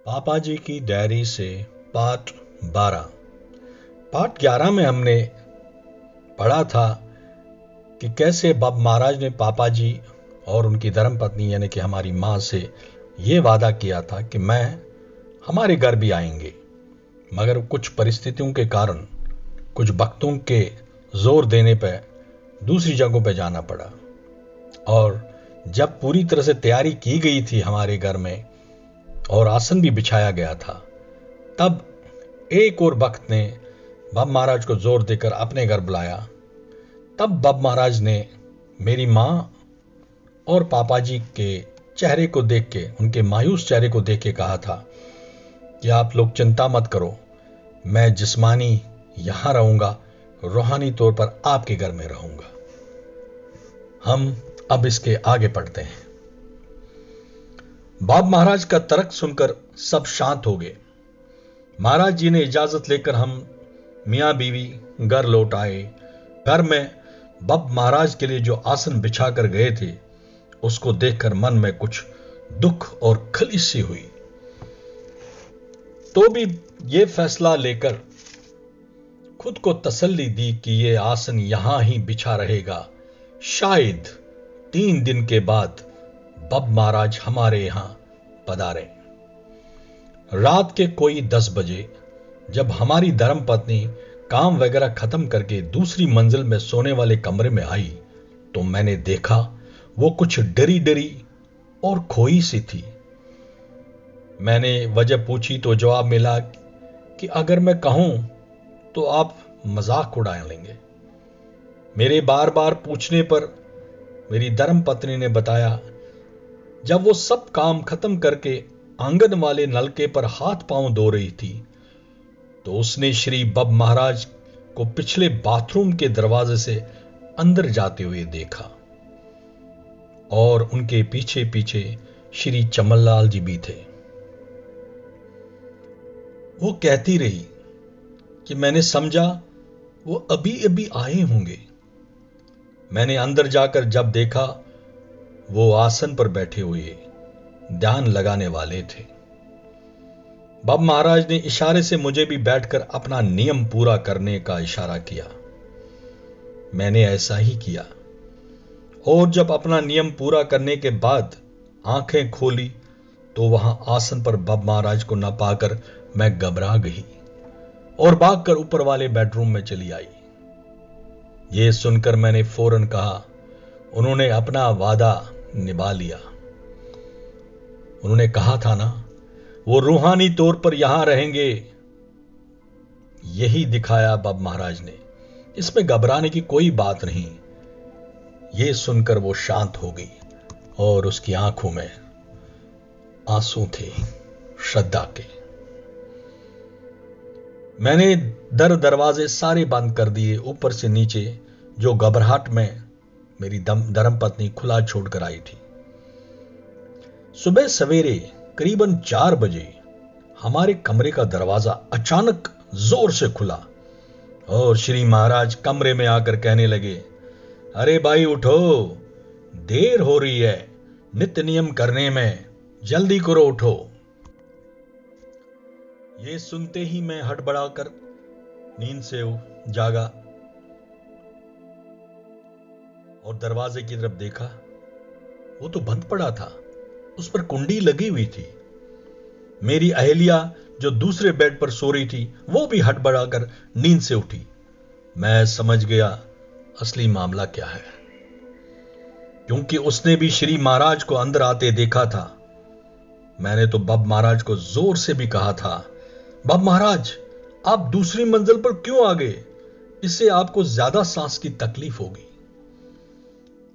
पापा जी की डायरी से पार्ट 12। पार्ट 11 में हमने पढ़ा था कि कैसे बब महाराज ने पापा जी और उनकी धर्मपत्नी यानी कि हमारी माँ से ये वादा किया था कि मैं हमारे घर भी आएंगे, मगर कुछ परिस्थितियों के कारण, कुछ वक्तों के जोर देने पर दूसरी जगहों पर जाना पड़ा। और जब पूरी तरह से तैयारी की गई थी हमारे घर में और आसन भी बिछाया गया था, तब एक और भक्त ने बब महाराज को जोर देकर अपने घर बुलाया। तब बब महाराज ने मेरी माँ और पापा जी के चेहरे को देख के, उनके मायूस चेहरे को देख के कहा था कि आप लोग चिंता मत करो, मैं जिस्मानी यहां रहूंगा, रूहानी तौर पर आपके घर में रहूंगा। हम अब इसके आगे पढ़ते हैं। बब महाराज का तर्क सुनकर सब शांत हो गए। महाराज जी ने इजाजत लेकर हम मियां बीवी घर लौट आए। घर में बब महाराज के लिए जो आसन बिछा कर गए थे, उसको देखकर मन में कुछ दुख और खलीस सी हुई। तो भी ये फैसला लेकर खुद को तसल्ली दी कि ये आसन यहां ही बिछा रहेगा। शायद 3 दिन के बाद बब महाराज हमारे यहां पधारे। रात के कोई 10 बजे जब हमारी धर्मपत्नी काम वगैरह खत्म करके दूसरी मंजिल में सोने वाले कमरे में आई, तो मैंने देखा वो कुछ डरी डरी और खोई सी थी। मैंने वजह पूछी तो जवाब मिला कि अगर मैं कहूं तो आप मजाक उड़ा लेंगे। मेरे बार बार पूछने पर मेरी धर्मपत्नी ने बताया, जब वो सब काम खत्म करके आंगन वाले नलके पर हाथ पांव धो रही थी, तो उसने श्री बब महाराज को पिछले बाथरूम के दरवाजे से अंदर जाते हुए देखा और उनके पीछे पीछे श्री चमनलाल जी भी थे। वो कहती रही कि मैंने समझा वो अभी अभी आए होंगे। मैंने अंदर जाकर जब देखा, वो आसन पर बैठे हुए ध्यान लगाने वाले थे। बब महाराज ने इशारे से मुझे भी बैठकर अपना नियम पूरा करने का इशारा किया। मैंने ऐसा ही किया और जब अपना नियम पूरा करने के बाद आंखें खोली तो वहां आसन पर बब महाराज को न पाकर मैं घबरा गई और भागकर ऊपर वाले बेडरूम में चली आई। यह सुनकर मैंने फौरन कहा, उन्होंने अपना वादा निभा लिया। उन्होंने कहा था ना, वो रूहानी तौर पर यहां रहेंगे। यही दिखाया बब महाराज ने, इसमें घबराने की कोई बात नहीं। यह सुनकर वो शांत हो गई और उसकी आंखों में आंसू थे श्रद्धा के। मैंने दरवाजे सारे बंद कर दिए, ऊपर से नीचे, जो घबराहट में मेरी धर्मपत्नी खुला छोड़कर आई थी। सुबह सवेरे करीबन 4 बजे हमारे कमरे का दरवाजा अचानक जोर से खुला और श्री महाराज कमरे में आकर कहने लगे, अरे भाई उठो, देर हो रही है नित्य नियम करने में, जल्दी करो, उठो। ये सुनते ही मैं हड़बड़ाकर नींद से जागा और दरवाजे की तरफ देखा। वो तो बंद पड़ा था, उस पर कुंडी लगी हुई थी। मेरी अहलिया जो दूसरे बेड पर सो रही थी, वो भी हड़बड़ाकर नींद से उठी। मैं समझ गया असली मामला क्या है, क्योंकि उसने भी श्री महाराज को अंदर आते देखा था। मैंने तो बब महाराज को जोर से भी कहा था, बब महाराज आप दूसरी मंजिल पर क्यों आ गए? इससे आपको ज्यादा सांस की तकलीफ होगी।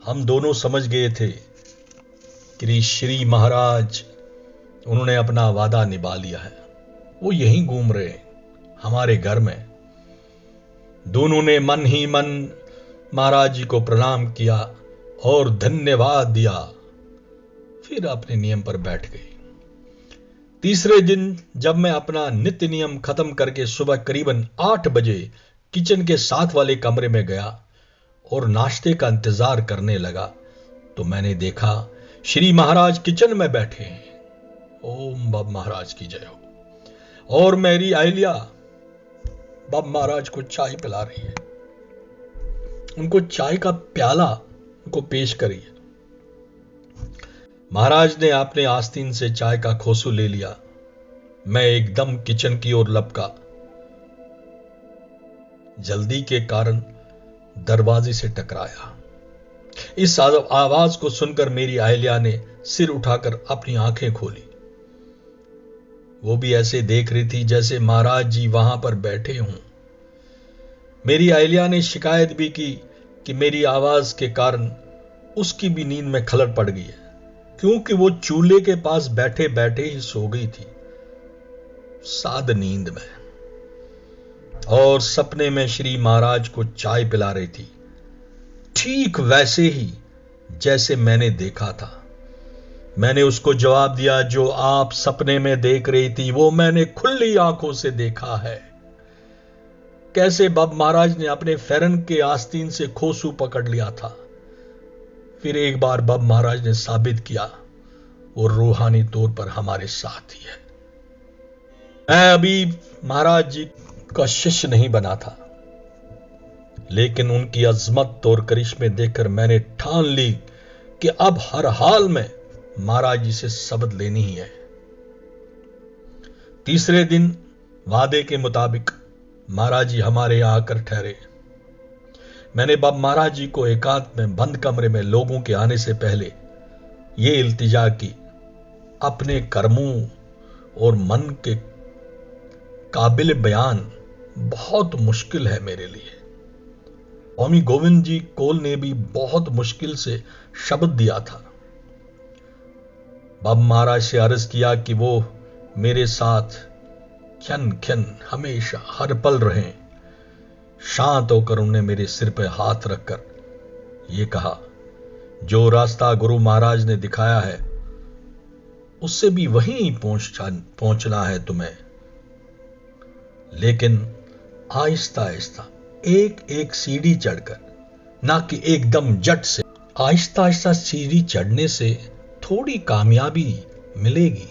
हम दोनों समझ गए थे कि श्री महाराज उन्होंने अपना वादा निभा लिया है, वो यहीं घूम रहे हमारे घर में। दोनों ने मन ही मन महाराज जी को प्रणाम किया और धन्यवाद दिया, फिर अपने नियम पर बैठ गए। तीसरे दिन जब मैं अपना नित्य नियम खत्म करके सुबह करीबन 8 बजे किचन के साथ वाले कमरे में गया और नाश्ते का इंतजार करने लगा, तो मैंने देखा श्री महाराज किचन में बैठे हैं। ओम बाबा महाराज की जय हो। और मेरी अहिल्या बाबा महाराज को चाय पिला रही है, उनको चाय का प्याला उनको पेश करी है। महाराज ने अपने आस्तीन से चाय का खोसू ले लिया। मैं एकदम किचन की ओर लपका। जल्दी के कारण दरवाजे से टकराया। इस आवाज को सुनकर मेरी अहिल्या ने सिर उठाकर अपनी आंखें खोली। वो भी ऐसे देख रही थी जैसे महाराज जी वहां पर बैठे हों। मेरी अहिल्या ने शिकायत भी की कि मेरी आवाज के कारण उसकी भी नींद में खलल पड़ गई है, क्योंकि वो चूल्हे के पास बैठे बैठे ही सो गई थी साद नींद में, और सपने में श्री महाराज को चाय पिला रही थी, ठीक वैसे ही जैसे मैंने देखा था। मैंने उसको जवाब दिया, जो आप सपने में देख रही थी वो मैंने खुली आंखों से देखा है। कैसे बाबा महाराज ने अपने फेरन के आस्तीन से खोसू पकड़ लिया था। फिर एक बार बाबा महाराज ने साबित किया वो रूहानी तौर पर हमारे साथ ही है। मैं अभी महाराज जी का शिष्य नहीं बना था, लेकिन उनकी अजमत और करिश्मे देखकर मैंने ठान ली कि अब हर हाल में महाराज जी से शब्द लेनी ही है। तीसरे दिन वादे के मुताबिक महाराज जी हमारे यहां आकर ठहरे। मैंने बाबा महाराज जी को एकांत में बंद कमरे में लोगों के आने से पहले यह इल्तिजा की, अपने कर्मों और मन के काबिल बयान बहुत मुश्किल है मेरे लिए। स्वामी गोविंद जी कोल ने भी बहुत मुश्किल से शब्द दिया था। बाबा महाराज से अर्ज किया कि वो मेरे साथ क्षण क्षण हमेशा हर पल रहें। शांत होकर उन्होंने मेरे सिर पर हाथ रखकर यह कहा, जो रास्ता गुरु महाराज ने दिखाया है उससे भी वहीं पहुंचना है तुम्हें, लेकिन आहिस्ता आहिस्ता एक एक सीढ़ी चढ़कर, ना कि एकदम जट से। आहिस्ता आहिस्ता सीढ़ी चढ़ने से थोड़ी कामयाबी मिलेगी।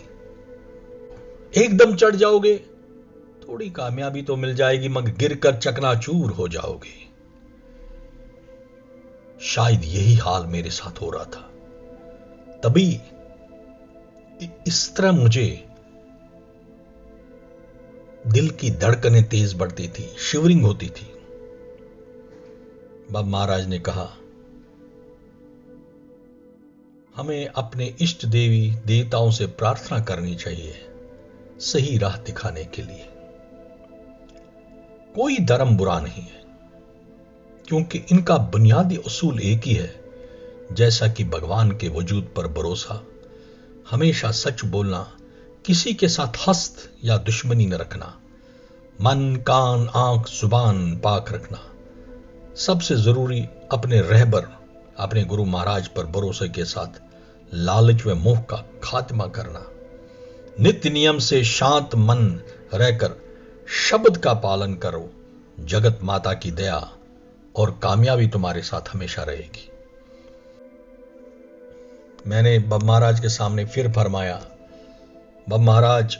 एकदम चढ़ जाओगे थोड़ी कामयाबी तो मिल जाएगी, मगर गिरकर चकनाचूर हो जाओगे। शायद यही हाल मेरे साथ हो रहा था। तभी इस तरह मुझे दिल की धड़कनें तेज बढ़ती थी, शिवरिंग होती थी। बाबा महाराज ने कहा, हमें अपने इष्ट देवी देवताओं से प्रार्थना करनी चाहिए सही राह दिखाने के लिए। कोई धर्म बुरा नहीं है, क्योंकि इनका बुनियादी उसूल एक ही है, जैसा कि भगवान के वजूद पर भरोसा, हमेशा सच बोलना, किसी के साथ हस्त या दुश्मनी न रखना, मन कान आंख जुबान पाक रखना, सबसे जरूरी अपने रहबर अपने गुरु महाराज पर भरोसे के साथ लालच व मोह का खात्मा करना, नित्य नियम से शांत मन रहकर शब्द का पालन करो, जगत माता की दया और कामयाबी तुम्हारे साथ हमेशा रहेगी। मैंने बाबा महाराज के सामने फिर फरमाया, बाबा महाराज,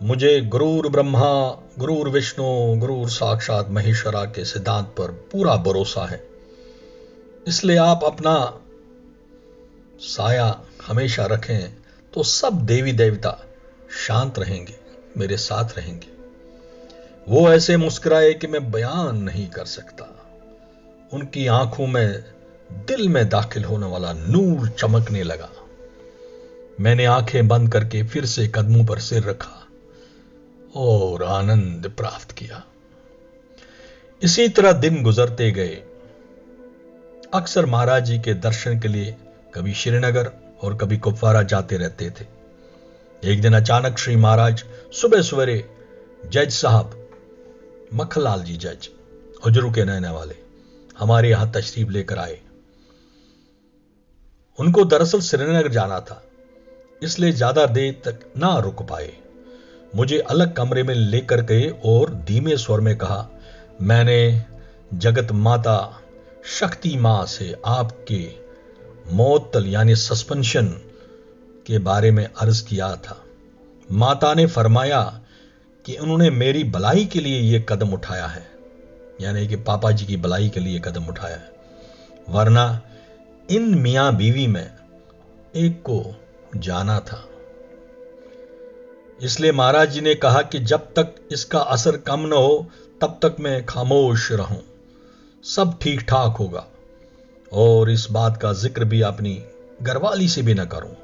मुझे गुरुर ब्रह्मा गुरुर विष्णु गुरुर साक्षात महेश्वरा के सिद्धांत पर पूरा भरोसा है, इसलिए आप अपना साया हमेशा रखें तो सब देवी देवता शांत रहेंगे, मेरे साथ रहेंगे। वो ऐसे मुस्कुराए कि मैं बयान नहीं कर सकता। उनकी आंखों में दिल में दाखिल होने वाला नूर चमकने लगा। मैंने आंखें बंद करके फिर से कदमों पर सिर रखा और आनंद प्राप्त किया। इसी तरह दिन गुजरते गए। अक्सर महाराज जी के दर्शन के लिए कभी श्रीनगर और कभी कुपवारा जाते रहते थे। एक दिन अचानक श्री महाराज सुबह सवेरे जज साहब मक्खनलाल जी जज हुजरू के रहने वाले हमारे यहां तशरीफ लेकर आए। उनको दरअसल श्रीनगर जाना था, इसलिए ज्यादा देर तक ना रुक पाए। मुझे अलग कमरे में लेकर गए और धीमे स्वर में कहा, मैंने जगत माता शक्ति मां से आपके मौतल यानी सस्पेंशन के बारे में अर्ज किया था माता ने फरमाया कि उन्होंने मेरी भलाई के लिए यह कदम उठाया है, यानी कि पापा जी की भलाई के लिए कदम उठाया है, वरना इन मियां बीवी में एक को जाना था। इसलिए महाराज जी ने कहा कि जब तक इसका असर कम न हो तब तक मैं खामोश रहूं, सब ठीक ठाक होगा, और इस बात का जिक्र भी अपनी घरवाली से भी न करूं।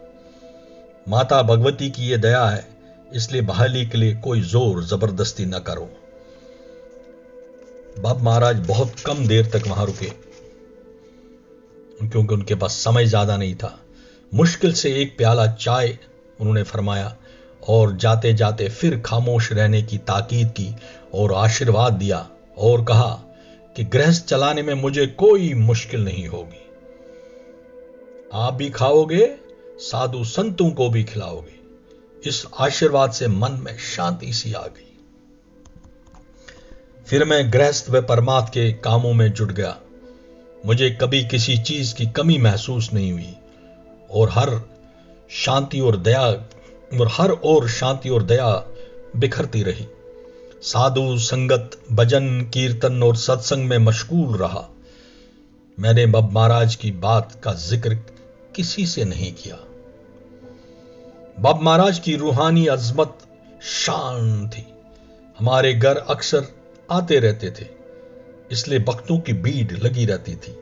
माता भगवती की यह दया है, इसलिए बहाली के लिए कोई जोर जबरदस्ती न करो। बाप महाराज बहुत कम देर तक वहां रुके, क्योंकि उनके पास समय ज्यादा नहीं था। मुश्किल से एक प्याला चाय उन्होंने फरमाया और जाते जाते फिर खामोश रहने की ताकीद की और आशीर्वाद दिया और कहा कि गृहस्थ चलाने में मुझे कोई मुश्किल नहीं होगी। आप भी खाओगे, साधु संतों को भी खिलाओगे। इस आशीर्वाद से मन में शांति सी आ गई। फिर मैं गृहस्थ व परमार्थ के कामों में जुट गया। मुझे कभी किसी चीज की कमी महसूस नहीं हुई और हर ओर शांति और दया बिखरती रही। साधु संगत, भजन कीर्तन और सत्संग में मशगूल रहा। मैंने बाबा महाराज की बात का जिक्र किसी से नहीं किया। बाबा महाराज की रूहानी अजमत शान थी। हमारे घर अक्सर आते रहते थे, इसलिए भक्तों की भीड़ लगी रहती थी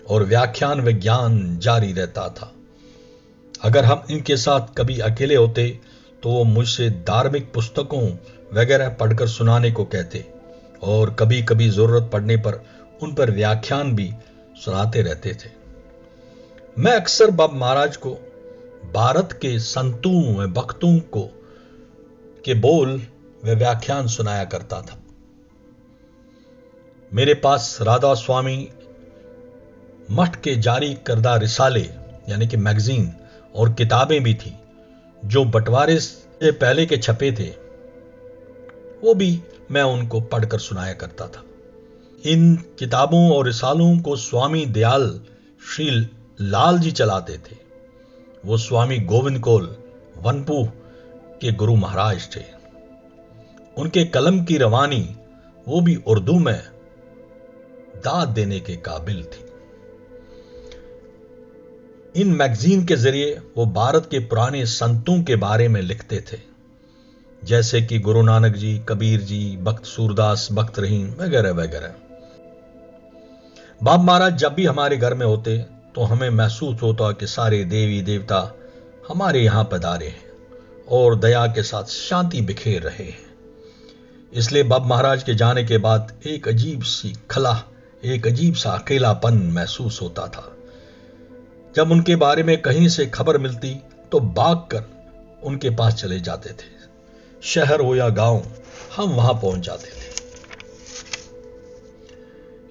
और व्याख्यान व ज्ञान जारी रहता था। अगर हम इनके साथ कभी अकेले होते तो वो मुझसे धार्मिक पुस्तकों वगैरह पढ़कर सुनाने को कहते और कभी कभी जरूरत पड़ने पर उन पर व्याख्यान भी सुनाते रहते थे। मैं अक्सर बाबा महाराज को भारत के संतों व भक्तों को के बोल व व्याख्यान सुनाया करता था। मेरे पास राधा स्वामी मठ के जारी करदा रिसाले यानी कि मैगजीन और किताबें भी थी, जो बंटवारे से पहले के छपे थे, वो भी मैं उनको पढ़कर सुनाया करता था। इन किताबों और रिसालों को स्वामी दयाल श्री लाल जी चलाते थे। वो स्वामी गोविंद कोल वनपू के गुरु महाराज थे। उनके कलम की रवानी वो भी उर्दू में दाद देने के काबिल थी। इन मैगजीन के जरिए वो भारत के पुराने संतों के बारे में लिखते थे, जैसे कि गुरु नानक जी, कबीर जी, भक्त सूरदास, भक्त रहीम वगैरह वगैरह। बाबा महाराज जब भी हमारे घर में होते तो हमें महसूस होता कि सारे देवी देवता हमारे यहां पधारे हैं और दया के साथ शांति बिखेर रहे हैं। इसलिए बाबा महाराज के जाने के बाद एक अजीब सी खला, एक अजीब सा अकेलापन महसूस होता था। जब उनके बारे में कहीं से खबर मिलती तो भागकर उनके पास चले जाते थे। शहर हो या गांव, हम वहां पहुंच जाते थे।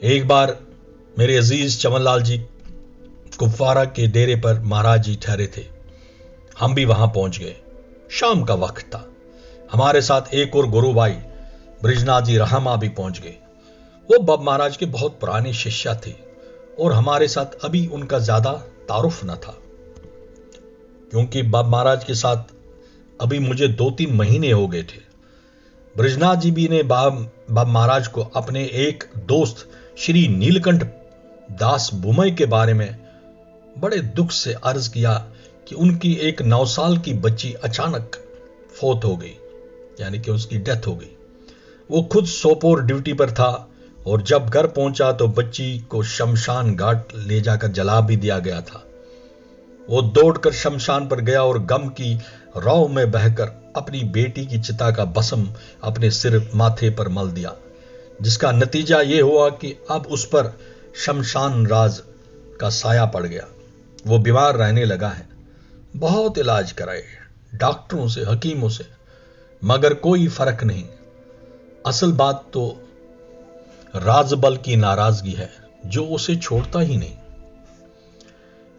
एक बार मेरे अजीज चमनलाल जी कुपवारा के डेरे पर महाराज जी ठहरे थे। हम भी वहां पहुंच गए। शाम का वक्त था। हमारे साथ एक और गुरु भाई ब्रिजनाथ जी रहमा भी पहुंच गए। वो बाबा महाराज के बहुत पुराने शिष्य थे और हमारे साथ अभी उनका ज्यादा तारुफ न था, क्योंकि बाबा महाराज के साथ अभी मुझे 2-3 महीने हो गए थे। ब्रिजनाथ जी भी ने बाबा महाराज को अपने एक दोस्त श्री नीलकंठ दास बुमई के बारे में बड़े दुख से अर्ज किया कि उनकी एक 9 साल की बच्ची अचानक फौत हो गई, यानी कि उसकी डेथ हो गई। वो खुद सोपोर ड्यूटी पर था और जब घर पहुंचा तो बच्ची को शमशान घाट ले जाकर जला भी दिया गया था। वो दौड़कर शमशान पर गया और गम की रौ में बहकर अपनी बेटी की चिता का भस्म अपने सिर माथे पर मल दिया, जिसका नतीजा यह हुआ कि अब उस पर शमशान राज का साया पड़ गया। वो बीमार रहने लगा है। बहुत इलाज कराए डॉक्टरों से, हकीमों से, मगर कोई फर्क नहीं। असल बात तो राजबल की नाराजगी है जो उसे छोड़ता ही नहीं।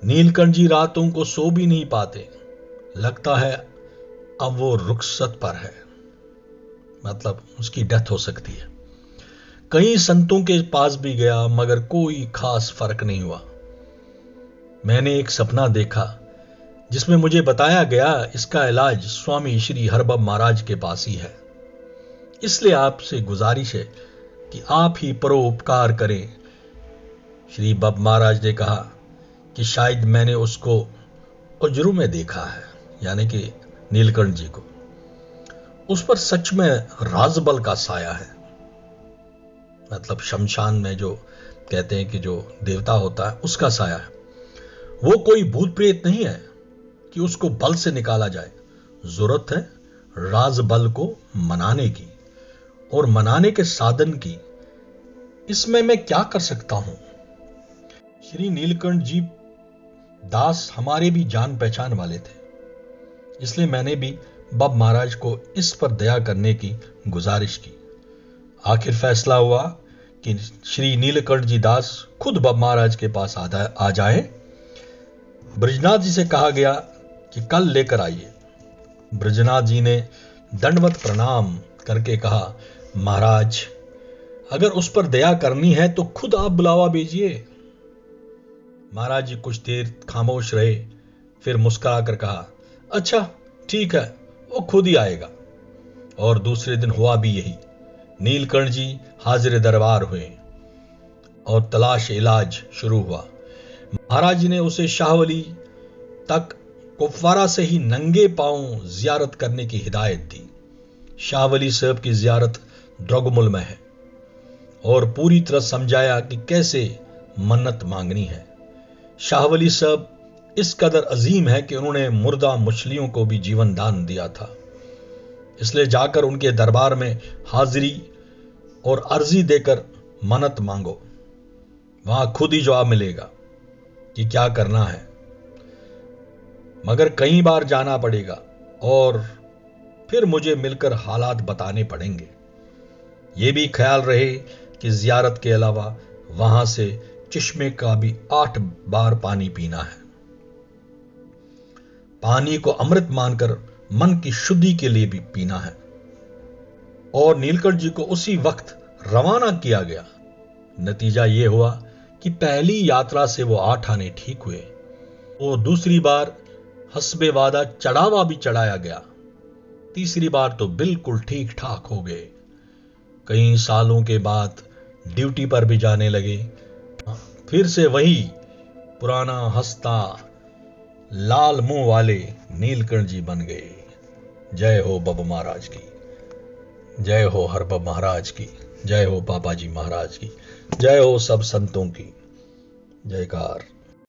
नीलकंठ जी रातों को सो भी नहीं पाते। लगता है अब वो रुखसत पर है, मतलब उसकी डेथ हो सकती है। कई संतों के पास भी गया मगर कोई खास फर्क नहीं हुआ। मैंने एक सपना देखा जिसमें मुझे बताया गया इसका इलाज स्वामी श्री हरबब महाराज के पास ही है। इसलिए आपसे गुजारिश है कि आप ही परोपकार करें। श्री बब महाराज ने कहा कि शायद मैंने उसको उजरू में देखा है, यानी कि नीलकंठ जी को। उस पर सच में राजबल का साया है, मतलब शमशान में जो कहते हैं कि जो देवता होता है उसका साया है। वो कोई भूत प्रेत नहीं है कि उसको बल से निकाला जाए। जरूरत है राजबल को मनाने की और मनाने के साधन की। इसमें मैं क्या कर सकता हूं? श्री नीलकंठ जी दास हमारे भी जान पहचान वाले थे, इसलिए मैंने भी बब महाराज को इस पर दया करने की गुजारिश की। आखिर फैसला हुआ कि श्री नीलकंठ जी दास खुद बब महाराज के पास आ जाए। ब्रजनाथ जी से कहा गया कि कल लेकर आइए। ब्रजनाथ जी ने दंडवत प्रणाम करके कहा, महाराज अगर उस पर दया करनी है तो खुद आप बुलावा भेजिए। महाराज जी कुछ देर खामोश रहे, फिर मुस्कुराकर कहा, अच्छा ठीक है, वो खुद ही आएगा। और दूसरे दिन हुआ भी यही। नीलकंठ जी हाजिर दरबार हुए और तलाश इलाज शुरू हुआ। महाराज जी ने उसे शाहवली तक कुपवारा से ही नंगे पांव जियारत करने की हिदायत दी। शाहवली साहब की जियारत द्रगमुल में है और पूरी तरह समझाया कि कैसे मन्नत मांगनी है। शाहवली साहब इस कदर अजीम है कि उन्होंने मुर्दा मछलियों को भी जीवन दान दिया था। इसलिए जाकर उनके दरबार में हाजिरी और अर्जी देकर मन्नत मांगो, वहां खुद ही जवाब मिलेगा कि क्या करना है। मगर कई बार जाना पड़ेगा और फिर मुझे मिलकर हालात बताने पड़ेंगे। यह भी ख्याल रहे कि जियारत के अलावा वहां से चश्मे का भी 8 बार पानी पीना है। पानी को अमृत मानकर मन की शुद्धि के लिए भी पीना है। और नीलकंठ जी को उसी वक्त रवाना किया गया। नतीजा यह हुआ कि पहली यात्रा से वो 8 आने ठीक हुए और दूसरी बार हस्बे वादा चढ़ावा भी चढ़ाया गया। तीसरी बार तो बिल्कुल ठीक ठाक हो गए। कई सालों के बाद ड्यूटी पर भी जाने लगे। फिर से वही पुराना हंसता लाल मुंह वाले नीलकंठ जी बन गए। जय हो बब महाराज की, जय हो हरबब महाराज की, जय हो पापा जी महाराज की, जय हो सब संतों की। जयकार।